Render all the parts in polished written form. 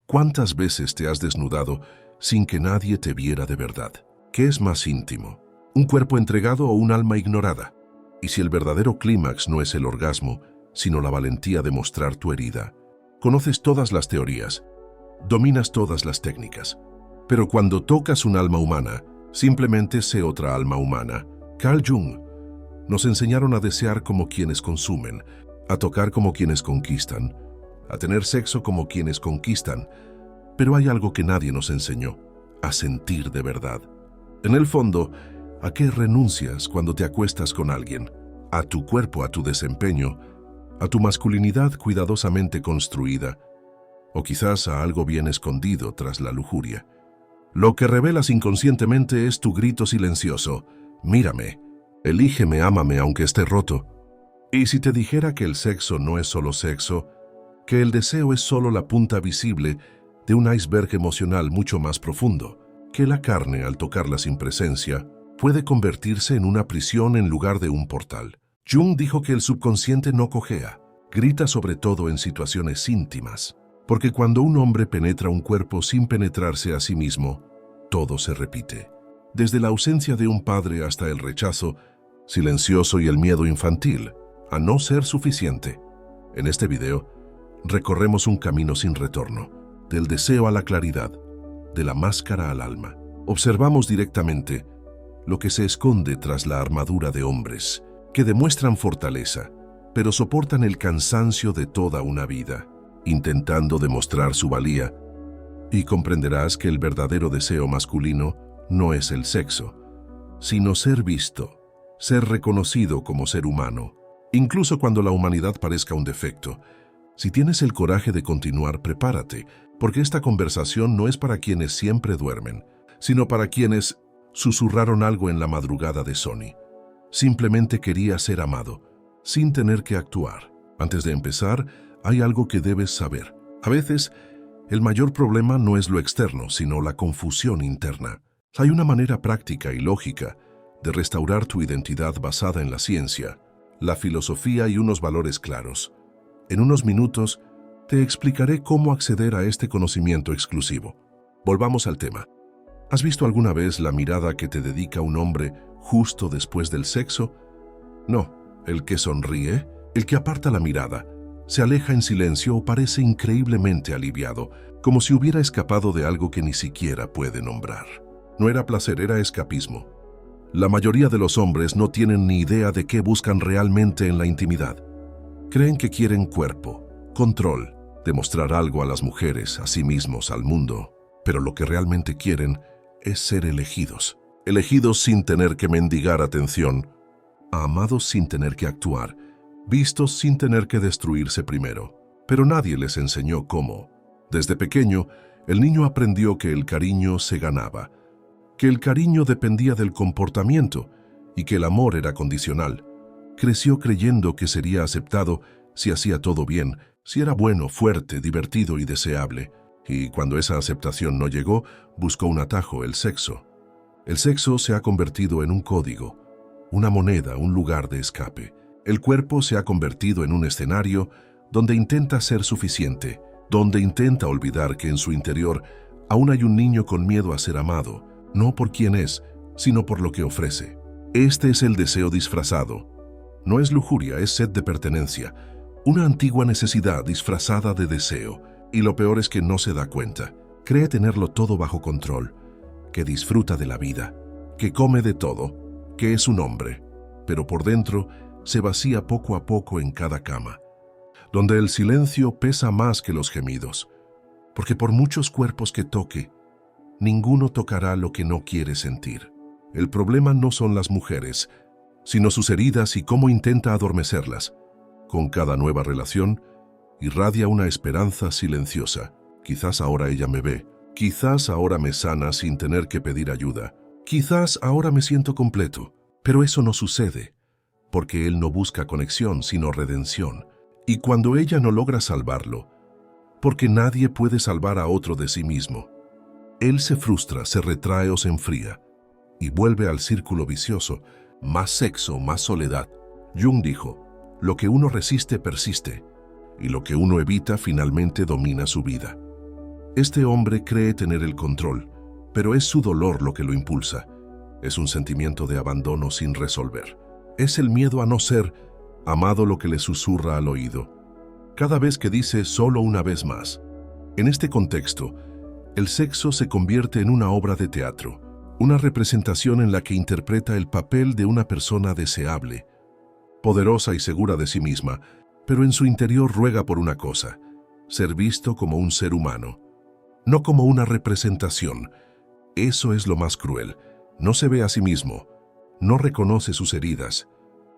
¿Cuántas veces te has desnudado sin que nadie te viera de verdad? ¿Qué es más íntimo? ¿Un cuerpo entregado o un alma ignorada? Y si el verdadero clímax no es el orgasmo, sino la valentía de mostrar tu herida. Conoces todas las teorías, dominas todas las técnicas. Pero cuando tocas un alma humana, simplemente sé otra alma humana. Carl Jung nos enseñaron a desear como quienes consumen, a tocar como quienes conquistan, a tener sexo como quienes conquistan. Pero hay algo que nadie nos enseñó, a sentir de verdad. En el fondo, ¿a qué renuncias cuando te acuestas con alguien? A tu cuerpo, a tu desempeño, a tu masculinidad cuidadosamente construida, o quizás a algo bien escondido tras la lujuria. Lo que revelas inconscientemente es tu grito silencioso: mírame, elígeme, ámame aunque esté roto. Y si te dijera que el sexo no es solo sexo, que el deseo es solo la punta visible de un iceberg emocional mucho más profundo, que la carne, al tocarla sin presencia, puede convertirse en una prisión en lugar de un portal. Jung dijo que el subconsciente no cojea, grita sobre todo en situaciones íntimas, porque cuando un hombre penetra un cuerpo sin penetrarse a sí mismo, todo se repite. Desde la ausencia de un padre hasta el rechazo silencioso y el miedo infantil a no ser suficiente. En este video, recorremos un camino sin retorno, del deseo a la claridad, de la máscara al alma. Observamos directamente lo que se esconde tras la armadura de hombres, que demuestran fortaleza, pero soportan el cansancio de toda una vida, intentando demostrar su valía, y comprenderás que el verdadero deseo masculino no es el sexo, sino ser visto, ser reconocido como ser humano, incluso cuando la humanidad parezca un defecto. Si tienes el coraje de continuar, prepárate, porque esta conversación no es para quienes siempre duermen, sino para quienes susurraron algo en la madrugada de Sony. Simplemente quería ser amado, sin tener que actuar. Antes de empezar, hay algo que debes saber. A veces, el mayor problema no es lo externo, sino la confusión interna. Hay una manera práctica y lógica de restaurar tu identidad basada en la ciencia, la filosofía y unos valores claros. En unos minutos, te explicaré cómo acceder a este conocimiento exclusivo. Volvamos al tema. ¿Has visto alguna vez la mirada que te dedica un hombre justo después del sexo? No, el que sonríe, el que aparta la mirada, se aleja en silencio o parece increíblemente aliviado, como si hubiera escapado de algo que ni siquiera puede nombrar. No era placer, era escapismo. La mayoría de los hombres no tienen ni idea de qué buscan realmente en la intimidad. Creen que quieren cuerpo, control, demostrar algo a las mujeres, a sí mismos, al mundo, pero lo que realmente quieren es ser elegidos. Elegidos sin tener que mendigar atención, amados sin tener que actuar, vistos sin tener que destruirse primero. Pero nadie les enseñó cómo. Desde pequeño, el niño aprendió que el cariño se ganaba, que el cariño dependía del comportamiento y que el amor era condicional. Creció creyendo que sería aceptado si hacía todo bien, si era bueno, fuerte, divertido y deseable. Y cuando esa aceptación no llegó, buscó un atajo: el sexo. El sexo se ha convertido en un código, una moneda, un lugar de escape. El cuerpo se ha convertido en un escenario donde intenta ser suficiente, donde intenta olvidar que en su interior aún hay un niño con miedo a ser amado, no por quien es, sino por lo que ofrece. Este es el deseo disfrazado. No es lujuria, es sed de pertenencia, una antigua necesidad disfrazada de deseo. Y lo peor es que no se da cuenta. Cree tenerlo todo bajo control, que disfruta de la vida, que come de todo, que es un hombre, pero por dentro se vacía poco a poco en cada cama, donde el silencio pesa más que los gemidos, porque por muchos cuerpos que toque, ninguno tocará lo que no quiere sentir. El problema no son las mujeres, sino sus heridas y cómo intenta adormecerlas. Con cada nueva relación, irradia una esperanza silenciosa. Quizás ahora ella me ve, quizás ahora me sana sin tener que pedir ayuda, quizás ahora me siento completo, pero eso no sucede, porque él no busca conexión sino redención. Y cuando ella no logra salvarlo, porque nadie puede salvar a otro de sí mismo, él se frustra, se retrae o se enfría, y vuelve al círculo vicioso: más sexo, más soledad. Jung dijo: lo que uno resiste persiste, y lo que uno evita finalmente domina su vida. Este hombre cree tener el control, pero es su dolor lo que lo impulsa. Es un sentimiento de abandono sin resolver. Es el miedo a no ser amado lo que le susurra al oído. Cada vez que dice solo una vez más. En este contexto, el sexo se convierte en una obra de teatro, una representación en la que interpreta el papel de una persona deseable, poderosa y segura de sí misma, pero en su interior ruega por una cosa: ser visto como un ser humano, no como una representación. Eso es lo más cruel. No se ve a sí mismo, no reconoce sus heridas,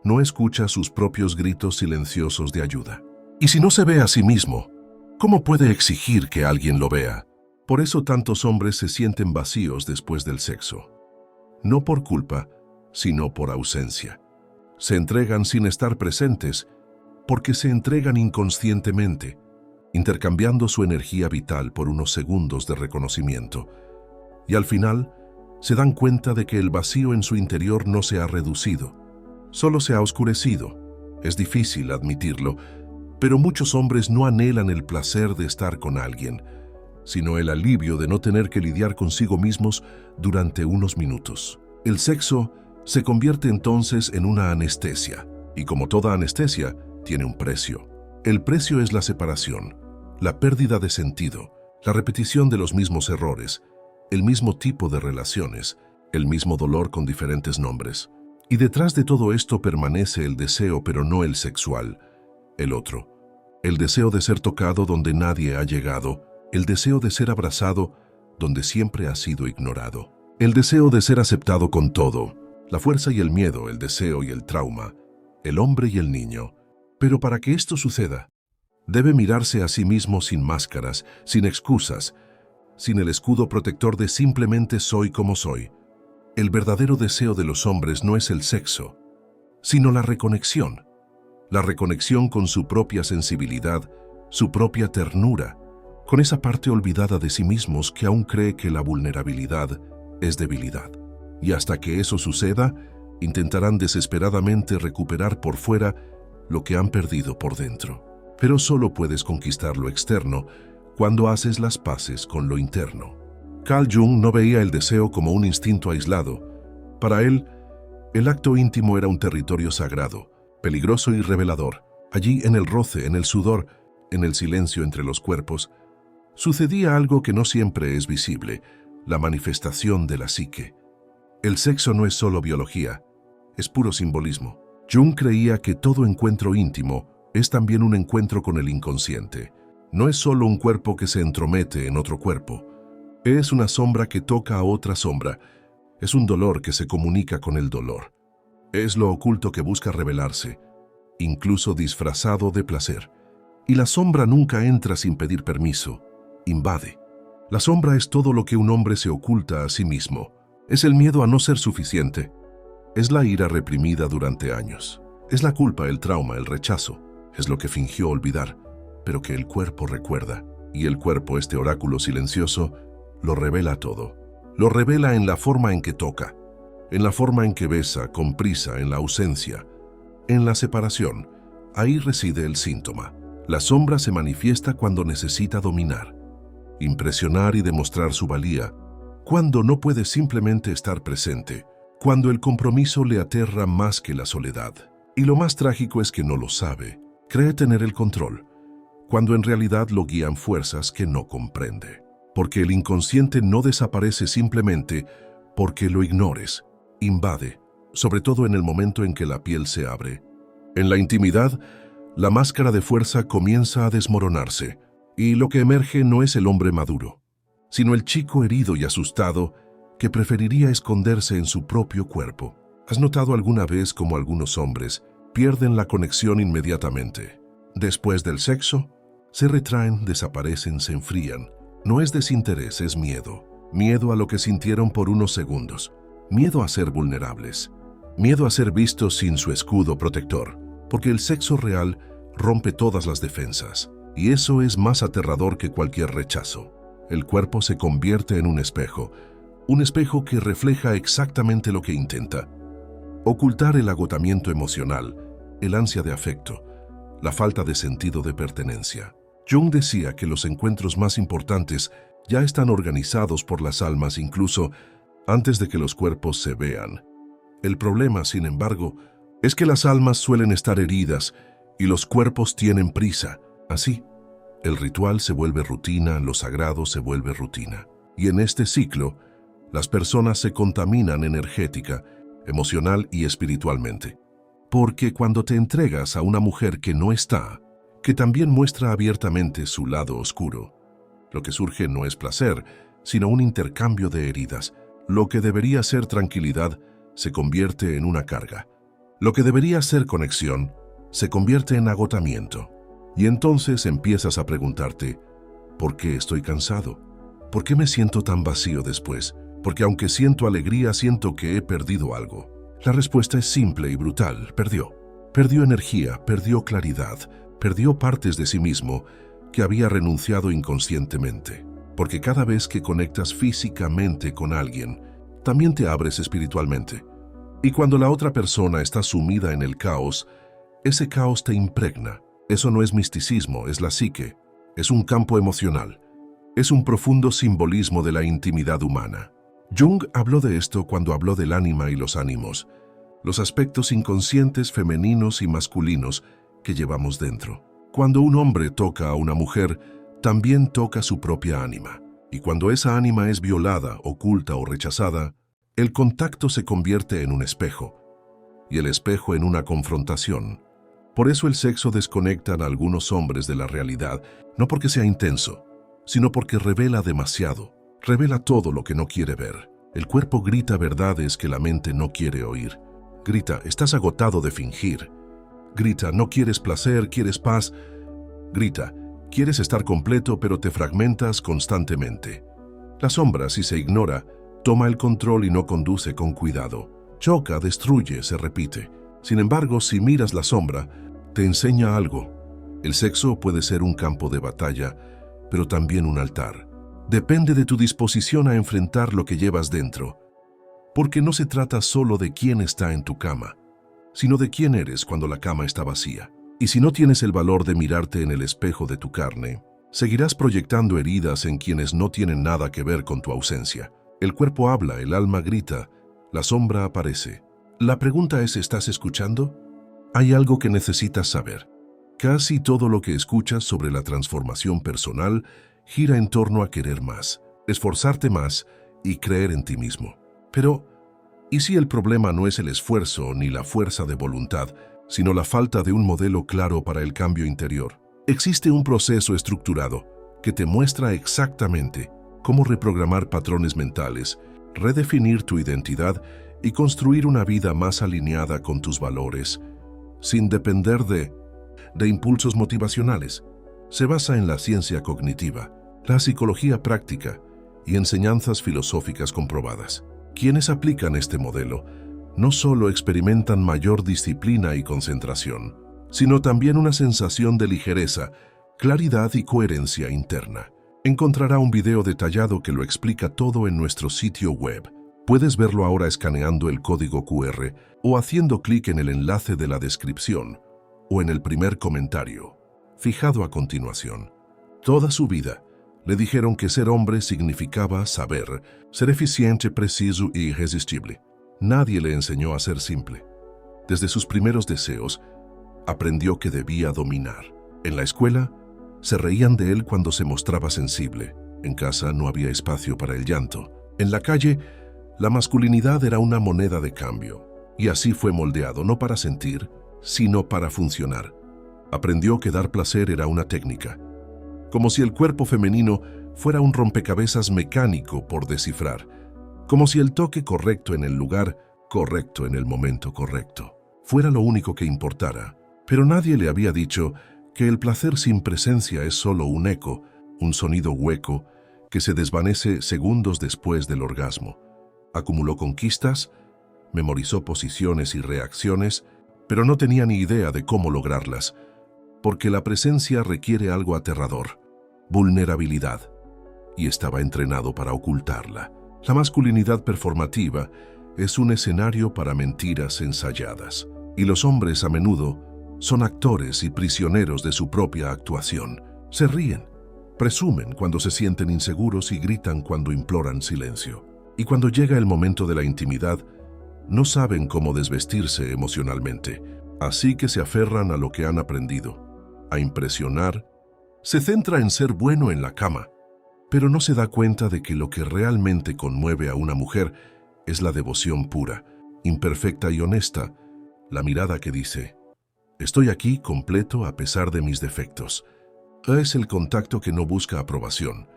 no escucha sus propios gritos silenciosos de ayuda. Y si no se ve a sí mismo, ¿cómo puede exigir que alguien lo vea? Por eso tantos hombres se sienten vacíos después del sexo. No por culpa, sino por ausencia. Se entregan sin estar presentes, porque se entregan inconscientemente, intercambiando su energía vital por unos segundos de reconocimiento. Y al final, se dan cuenta de que el vacío en su interior no se ha reducido, solo se ha oscurecido. Es difícil admitirlo, pero muchos hombres no anhelan el placer de estar con alguien, sino el alivio de no tener que lidiar consigo mismos durante unos minutos. El sexo se convierte entonces en una anestesia, y como toda anestesia, tiene un precio. El precio es la separación, la pérdida de sentido, la repetición de los mismos errores, el mismo tipo de relaciones, el mismo dolor con diferentes nombres. Y detrás de todo esto permanece el deseo, pero no el sexual, el otro. El deseo de ser tocado donde nadie ha llegado, el deseo de ser abrazado donde siempre ha sido ignorado. El deseo de ser aceptado con todo, la fuerza y el miedo, el deseo y el trauma, el hombre y el niño. Pero para que esto suceda, debe mirarse a sí mismo sin máscaras, sin excusas, sin el escudo protector de simplemente soy como soy. El verdadero deseo de los hombres no es el sexo, sino la reconexión con su propia sensibilidad, su propia ternura, con esa parte olvidada de sí mismos que aún cree que la vulnerabilidad es debilidad. Y hasta que eso suceda, intentarán desesperadamente recuperar por fuera lo que han perdido por dentro. Pero solo puedes conquistar lo externo cuando haces las paces con lo interno. Carl Jung no veía el deseo como un instinto aislado. Para él, el acto íntimo era un territorio sagrado, peligroso y revelador. Allí, en el roce, en el sudor, en el silencio entre los cuerpos, sucedía algo que no siempre es visible: la manifestación de la psique. El sexo no es solo biología, es puro simbolismo. Jung creía que todo encuentro íntimo es también un encuentro con el inconsciente. No es solo un cuerpo que se entromete en otro cuerpo. Es una sombra que toca a otra sombra. Es un dolor que se comunica con el dolor. Es lo oculto que busca revelarse, incluso disfrazado de placer. Y la sombra nunca entra sin pedir permiso, invade. La sombra es todo lo que un hombre se oculta a sí mismo. Es el miedo a no ser suficiente. Es la ira reprimida durante años. Es la culpa, el trauma, el rechazo. Es lo que fingió olvidar, pero que el cuerpo recuerda. Y el cuerpo, este oráculo silencioso, lo revela todo. Lo revela en la forma en que toca, en la forma en que besa, con prisa, en la ausencia, en la separación. Ahí reside el síntoma. La sombra se manifiesta cuando necesita dominar, impresionar y demostrar su valía, cuando no puede simplemente estar presente, cuando el compromiso le aterra más que la soledad. Y lo más trágico es que no lo sabe. Cree tener el control, cuando en realidad lo guían fuerzas que no comprende. Porque el inconsciente no desaparece simplemente porque lo ignores. Invade, sobre todo en el momento en que la piel se abre. En la intimidad, la máscara de fuerza comienza a desmoronarse, y lo que emerge no es el hombre maduro, sino el chico herido y asustado que preferiría esconderse en su propio cuerpo. ¿Has notado alguna vez cómo algunos hombres pierden la conexión inmediatamente? Después del sexo, se retraen, desaparecen, se enfrían. No es desinterés, es miedo. Miedo a lo que sintieron por unos segundos. Miedo a ser vulnerables. Miedo a ser vistos sin su escudo protector. Porque el sexo real rompe todas las defensas. Y eso es más aterrador que cualquier rechazo. El cuerpo se convierte en un espejo que refleja exactamente lo que intenta. Ocultar el agotamiento emocional, el ansia de afecto, la falta de sentido de pertenencia. Jung decía que los encuentros más importantes ya están organizados por las almas incluso antes de que los cuerpos se vean. El problema, sin embargo, es que las almas suelen estar heridas y los cuerpos tienen prisa. Así, el ritual se vuelve rutina, lo sagrado se vuelve rutina. Y en este ciclo, las personas se contaminan energética, emocional y espiritualmente. Porque cuando te entregas a una mujer que no está, que también muestra abiertamente su lado oscuro, lo que surge no es placer, sino un intercambio de heridas. Lo que debería ser tranquilidad se convierte en una carga. Lo que debería ser conexión se convierte en agotamiento. Y entonces empiezas a preguntarte, ¿por qué estoy cansado? ¿Por qué me siento tan vacío después? Porque aunque siento alegría, siento que he perdido algo. La respuesta es simple y brutal: perdió. Perdió energía, perdió claridad, perdió partes de sí mismo que había renunciado inconscientemente. Porque cada vez que conectas físicamente con alguien, también te abres espiritualmente. Y cuando la otra persona está sumida en el caos, ese caos te impregna. Eso no es misticismo, es la psique. Es un campo emocional. Es un profundo simbolismo de la intimidad humana. Jung habló de esto cuando habló del ánima y los ánimos, los aspectos inconscientes femeninos y masculinos que llevamos dentro. Cuando un hombre toca a una mujer, también toca su propia ánima. Y cuando esa ánima es violada, oculta o rechazada, el contacto se convierte en un espejo, y el espejo en una confrontación. Por eso el sexo desconecta a algunos hombres de la realidad, no porque sea intenso, sino porque revela demasiado. Revela todo lo que no quiere ver. El cuerpo grita verdades que la mente no quiere oír. Grita, estás agotado de fingir. Grita, no quieres placer, quieres paz. Grita, quieres estar completo, pero te fragmentas constantemente. La sombra, si se ignora, toma el control y no conduce con cuidado. Choca, destruye, se repite. Sin embargo, si miras la sombra, te enseña algo. El sexo puede ser un campo de batalla, pero también un altar. Depende de tu disposición a enfrentar lo que llevas dentro. Porque no se trata solo de quién está en tu cama, sino de quién eres cuando la cama está vacía. Y si no tienes el valor de mirarte en el espejo de tu carne, seguirás proyectando heridas en quienes no tienen nada que ver con tu ausencia. El cuerpo habla, el alma grita, la sombra aparece. La pregunta es, ¿estás escuchando? Hay algo que necesitas saber. Casi todo lo que escuchas sobre la transformación personal gira en torno a querer más, esforzarte más y creer en ti mismo. Pero, ¿y si el problema no es el esfuerzo ni la fuerza de voluntad, sino la falta de un modelo claro para el cambio interior? Existe un proceso estructurado que te muestra exactamente cómo reprogramar patrones mentales, redefinir tu identidad y construir una vida más alineada con tus valores, sin depender de impulsos motivacionales. Se basa en la ciencia cognitiva, la psicología práctica y enseñanzas filosóficas comprobadas. Quienes aplican este modelo no solo experimentan mayor disciplina y concentración, sino también una sensación de ligereza, claridad y coherencia interna. Encontrará un video detallado que lo explica todo en nuestro sitio web. Puedes verlo ahora escaneando el código QR o haciendo clic en el enlace de la descripción o en el primer comentario, fijado a continuación. Toda su vida le dijeron que ser hombre significaba saber, ser eficiente, preciso y irresistible. Nadie le enseñó a ser simple. Desde sus primeros deseos, aprendió que debía dominar. En la escuela, se reían de él cuando se mostraba sensible. En casa no había espacio para el llanto. En la calle, la masculinidad era una moneda de cambio. Y así fue moldeado, no para sentir, sino para funcionar. Aprendió que dar placer era una técnica. Como si el cuerpo femenino fuera un rompecabezas mecánico por descifrar. Como si el toque correcto en el lugar correcto en el momento correcto fuera lo único que importara. Pero nadie le había dicho que el placer sin presencia es solo un eco, un sonido hueco que se desvanece segundos después del orgasmo. Acumuló conquistas, memorizó posiciones y reacciones, pero no tenía ni idea de cómo lograrlas, porque la presencia requiere algo aterrador, vulnerabilidad, y estaba entrenado para ocultarla. La masculinidad performativa es un escenario para mentiras ensayadas, y los hombres a menudo son actores y prisioneros de su propia actuación. Se ríen, presumen cuando se sienten inseguros y gritan cuando imploran silencio. Y cuando llega el momento de la intimidad, no saben cómo desvestirse emocionalmente, así que se aferran a lo que han aprendido, a impresionar. Se centra en ser bueno en la cama, pero no se da cuenta de que lo que realmente conmueve a una mujer es la devoción pura, imperfecta y honesta, la mirada que dice, estoy aquí completo a pesar de mis defectos. Es el contacto que no busca aprobación,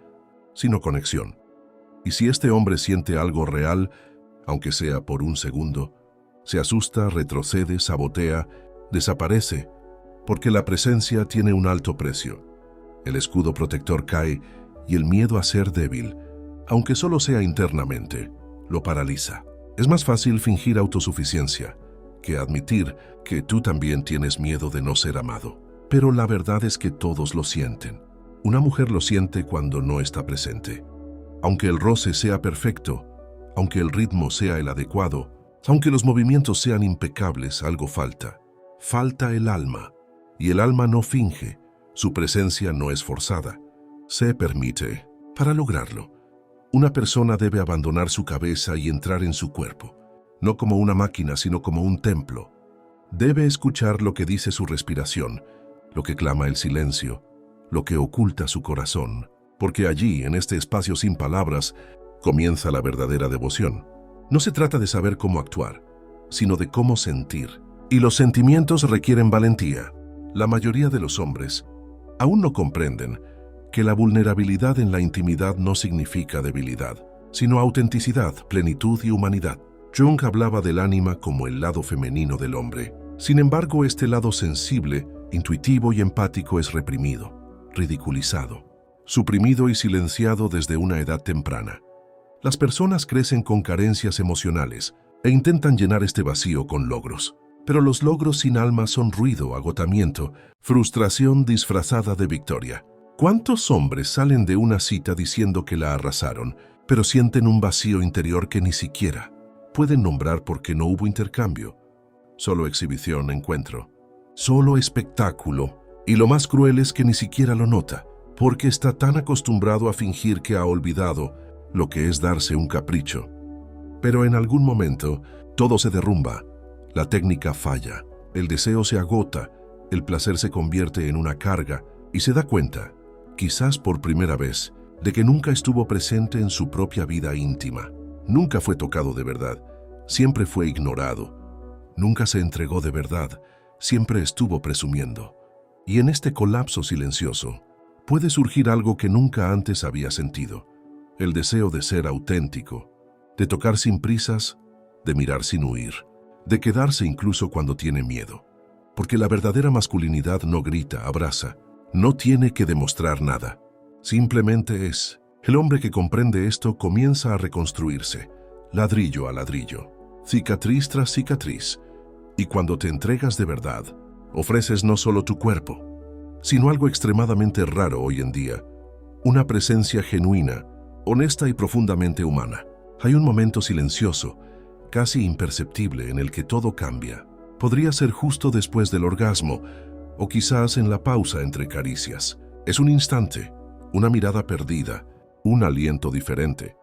sino conexión. Y si este hombre siente algo real, aunque sea por un segundo, se asusta, retrocede, sabotea, desaparece, porque la presencia tiene un alto precio. El escudo protector cae y el miedo a ser débil, aunque solo sea internamente, lo paraliza. Es más fácil fingir autosuficiencia que admitir que tú también tienes miedo de no ser amado. Pero la verdad es que todos lo sienten. Una mujer lo siente cuando no está presente. Aunque el roce sea perfecto, aunque el ritmo sea el adecuado, aunque los movimientos sean impecables, algo falta. Falta el alma. Y el alma no finge. Su presencia no es forzada. Se permite. Para lograrlo, una persona debe abandonar su cabeza y entrar en su cuerpo. No como una máquina, sino como un templo. Debe escuchar lo que dice su respiración, lo que clama el silencio, lo que oculta su corazón, porque allí, en este espacio sin palabras, comienza la verdadera devoción. No se trata de saber cómo actuar, sino de cómo sentir. Y los sentimientos requieren valentía. La mayoría de los hombres aún no comprenden que la vulnerabilidad en la intimidad no significa debilidad, sino autenticidad, plenitud y humanidad. Jung hablaba del ánima como el lado femenino del hombre. Sin embargo, este lado sensible, intuitivo y empático es reprimido, ridiculizado, suprimido y silenciado desde una edad temprana. Las personas crecen con carencias emocionales e intentan llenar este vacío con logros. Pero los logros sin alma son ruido, agotamiento, frustración disfrazada de victoria. ¿Cuántos hombres salen de una cita diciendo que la arrasaron, pero sienten un vacío interior que ni siquiera pueden nombrar porque no hubo intercambio? Solo exhibición, encuentro. Solo espectáculo. Y lo más cruel es que ni siquiera lo nota, porque está tan acostumbrado a fingir que ha olvidado lo que es darse un capricho. Pero en algún momento, todo se derrumba. La técnica falla, el deseo se agota, el placer se convierte en una carga y se da cuenta, quizás por primera vez, de que nunca estuvo presente en su propia vida íntima. Nunca fue tocado de verdad, siempre fue ignorado. Nunca se entregó de verdad, siempre estuvo presumiendo. Y en este colapso silencioso puede surgir algo que nunca antes había sentido. El deseo de ser auténtico, de tocar sin prisas, de mirar sin huir, de quedarse incluso cuando tiene miedo. Porque la verdadera masculinidad no grita, abraza, no tiene que demostrar nada. Simplemente es. El hombre que comprende esto comienza a reconstruirse, ladrillo a ladrillo, cicatriz tras cicatriz. Y cuando te entregas de verdad, ofreces no solo tu cuerpo, sino algo extremadamente raro hoy en día, una presencia genuina, honesta y profundamente humana. Hay un momento silencioso, casi imperceptible, en el que todo cambia. Podría ser justo después del orgasmo, o quizás en la pausa entre caricias. Es un instante, una mirada perdida, un aliento diferente,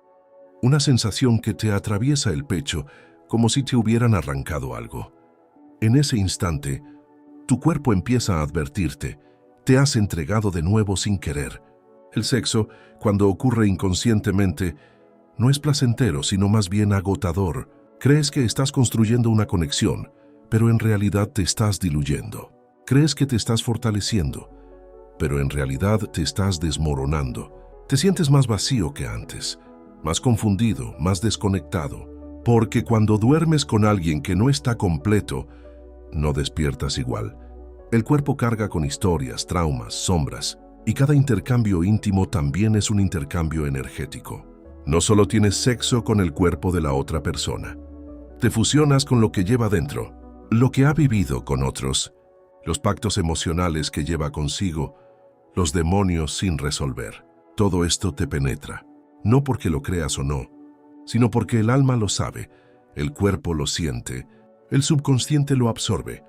una sensación que te atraviesa el pecho como si te hubieran arrancado algo. En ese instante, tu cuerpo empieza a advertirte, te has entregado de nuevo sin querer. El sexo, cuando ocurre inconscientemente, no es placentero, sino más bien agotador. Crees que estás construyendo una conexión, pero en realidad te estás diluyendo. Crees que te estás fortaleciendo, pero en realidad te estás desmoronando. Te sientes más vacío que antes, más confundido, más desconectado, porque cuando duermes con alguien que no está completo, no despiertas igual. El cuerpo carga con historias, traumas, sombras, y cada intercambio íntimo también es un intercambio energético. No solo tienes sexo con el cuerpo de la otra persona, te fusionas con lo que lleva dentro, lo que ha vivido con otros, los pactos emocionales que lleva consigo, los demonios sin resolver. Todo esto te penetra, no porque lo creas o no, sino porque el alma lo sabe, el cuerpo lo siente, el subconsciente lo absorbe.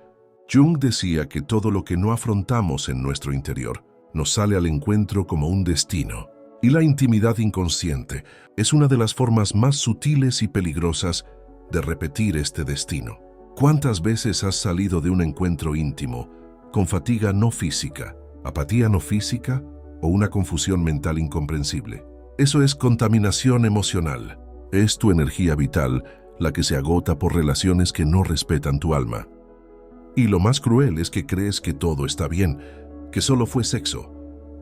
Jung decía que todo lo que no afrontamos en nuestro interior nos sale al encuentro como un destino. Y la intimidad inconsciente es una de las formas más sutiles y peligrosas de repetir este destino. ¿Cuántas veces has salido de un encuentro íntimo con fatiga no física, apatía no física o una confusión mental incomprensible? Eso es contaminación emocional. Es tu energía vital la que se agota por relaciones que no respetan tu alma. Y lo más cruel es que crees que todo está bien, que solo fue sexo,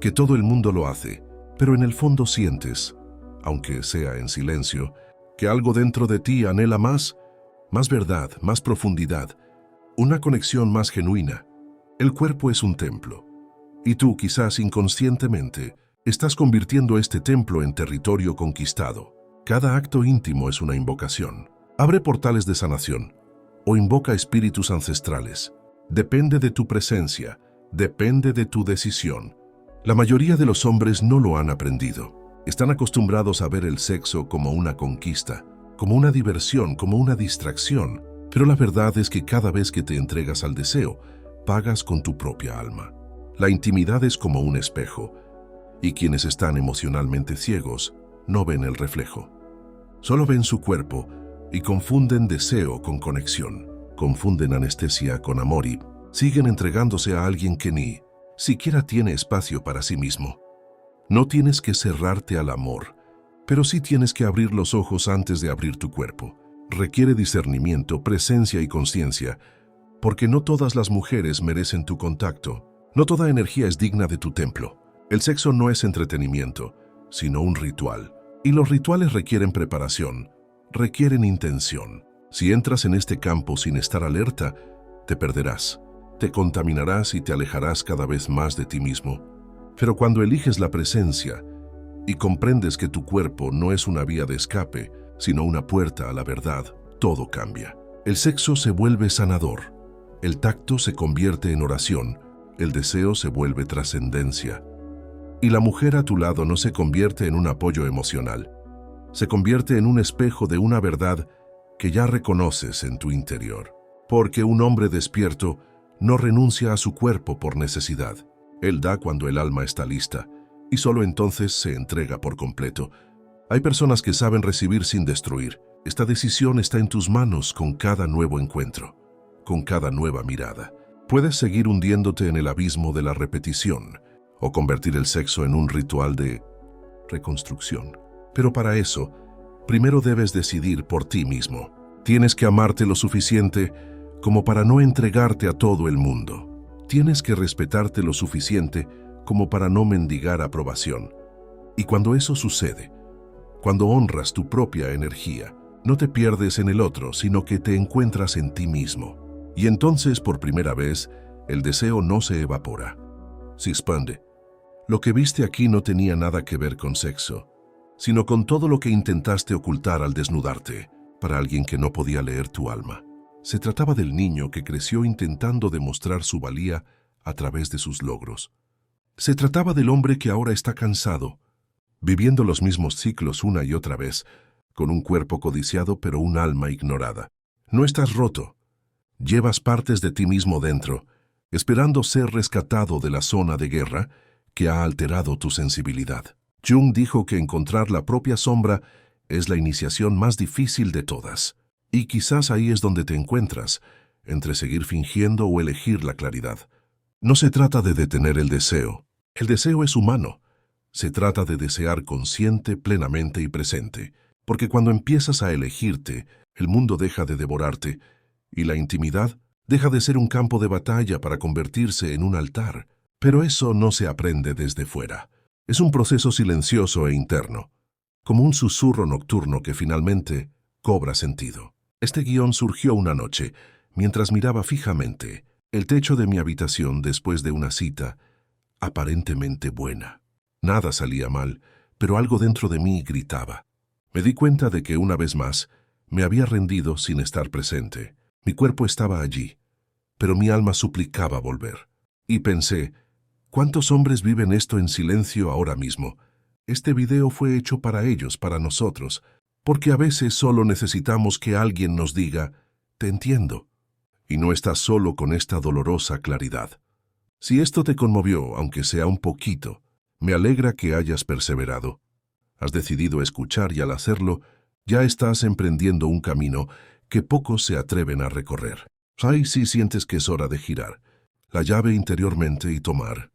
que todo el mundo lo hace, pero en el fondo sientes, aunque sea en silencio, que algo dentro de ti anhela más verdad, más profundidad, una conexión más genuina. El cuerpo es un templo, y tú, quizás inconscientemente, estás convirtiendo este templo en territorio conquistado. Cada acto íntimo es una invocación. Abre portales de sanación o invoca espíritus ancestrales. Depende de tu presencia, depende de tu decisión. La mayoría de los hombres no lo han aprendido. Están acostumbrados a ver el sexo como una conquista, como una diversión, como una distracción. Pero la verdad es que cada vez que te entregas al deseo, pagas con tu propia alma. La intimidad es como un espejo, y quienes están emocionalmente ciegos no ven el reflejo. Solo ven su cuerpo y confunden deseo con conexión, confunden anestesia con amor y siguen entregándose a alguien que ni siquiera tiene espacio para sí mismo. No tienes que cerrarte al amor, pero sí tienes que abrir los ojos antes de abrir tu cuerpo. Requiere discernimiento, presencia y conciencia, porque no todas las mujeres merecen tu contacto. No toda energía es digna de tu templo. El sexo no es entretenimiento, sino un ritual. Y los rituales requieren preparación, requieren intención. Si entras en este campo sin estar alerta, te perderás, te contaminarás y te alejarás cada vez más de ti mismo. Pero cuando eliges la presencia y comprendes que tu cuerpo no es una vía de escape, sino una puerta a la verdad, todo cambia. El sexo se vuelve sanador, el tacto se convierte en oración, el deseo se vuelve trascendencia. Y la mujer a tu lado no se convierte en un apoyo emocional, se convierte en un espejo de una verdad que ya reconoces en tu interior. Porque un hombre despierto no renuncia a su cuerpo por necesidad. Él da cuando el alma está lista, y solo entonces se entrega por completo. Hay personas que saben recibir sin destruir. Esta decisión está en tus manos con cada nuevo encuentro, con cada nueva mirada. Puedes seguir hundiéndote en el abismo de la repetición, o convertir el sexo en un ritual de reconstrucción. Pero para eso, primero debes decidir por ti mismo. Tienes que amarte lo suficiente como para no entregarte a todo el mundo. Tienes que respetarte lo suficiente como para no mendigar aprobación. Y cuando eso sucede, cuando honras tu propia energía, no te pierdes en el otro, sino que te encuentras en ti mismo. Y entonces, por primera vez, el deseo no se evapora, se expande. Lo que viste aquí no tenía nada que ver con sexo, sino con todo lo que intentaste ocultar al desnudarte para alguien que no podía leer tu alma. Se trataba del niño que creció intentando demostrar su valía a través de sus logros. Se trataba del hombre que ahora está cansado, viviendo los mismos ciclos una y otra vez, con un cuerpo codiciado pero un alma ignorada. No estás roto. Llevas partes de ti mismo dentro, esperando ser rescatado de la zona de guerra que ha alterado tu sensibilidad. Jung dijo que encontrar la propia sombra es la iniciación más difícil de todas. Y quizás ahí es donde te encuentras, entre seguir fingiendo o elegir la claridad. No se trata de detener el deseo. El deseo es humano. Se trata de desear consciente, plenamente y presente. Porque cuando empiezas a elegirte, el mundo deja de devorarte y la intimidad deja de ser un campo de batalla para convertirse en un altar. Pero eso no se aprende desde fuera. Es un proceso silencioso e interno, como un susurro nocturno que finalmente cobra sentido. Este guión surgió una noche, mientras miraba fijamente el techo de mi habitación después de una cita aparentemente buena. Nada salía mal, pero algo dentro de mí gritaba. Me di cuenta de que una vez más me había rendido sin estar presente. Mi cuerpo estaba allí, pero mi alma suplicaba volver. Y pensé, ¿cuántos hombres viven esto en silencio ahora mismo? Este video fue hecho para ellos, para nosotros, porque a veces solo necesitamos que alguien nos diga, te entiendo, y no estás solo con esta dolorosa claridad. Si esto te conmovió, aunque sea un poquito, me alegra que hayas perseverado. Has decidido escuchar y al hacerlo, ya estás emprendiendo un camino que pocos se atreven a recorrer. Ahí sí sientes que es hora de girar la llave interiormente y tomar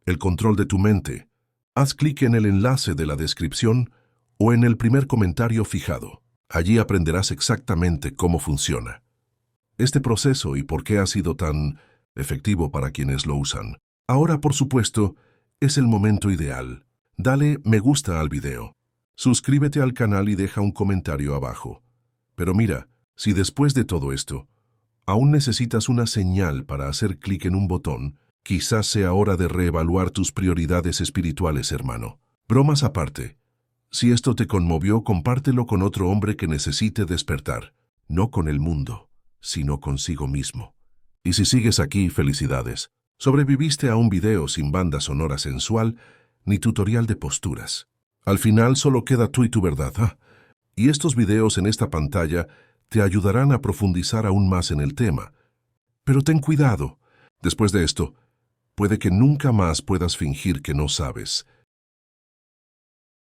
el control de tu mente. Haz clic en el enlace de la descripción o en el primer comentario fijado. Allí aprenderás exactamente cómo funciona este proceso y por qué ha sido tan efectivo para quienes lo usan. Ahora, por supuesto, es el momento ideal. Dale me gusta al video. Suscríbete al canal y deja un comentario abajo. Pero mira, si después de todo esto, aún necesitas una señal para hacer clic en un botón, quizás sea hora de reevaluar tus prioridades espirituales, hermano. Bromas aparte, si esto te conmovió, compártelo con otro hombre que necesite despertar, no con el mundo, sino consigo mismo. Y si sigues aquí, felicidades. Sobreviviste a un video sin banda sonora sensual ni tutorial de posturas. Al final solo queda tú y tu verdad. Y estos videos en esta pantalla te ayudarán a profundizar aún más en el tema. Pero ten cuidado. Después de esto, puede que nunca más puedas fingir que no sabes.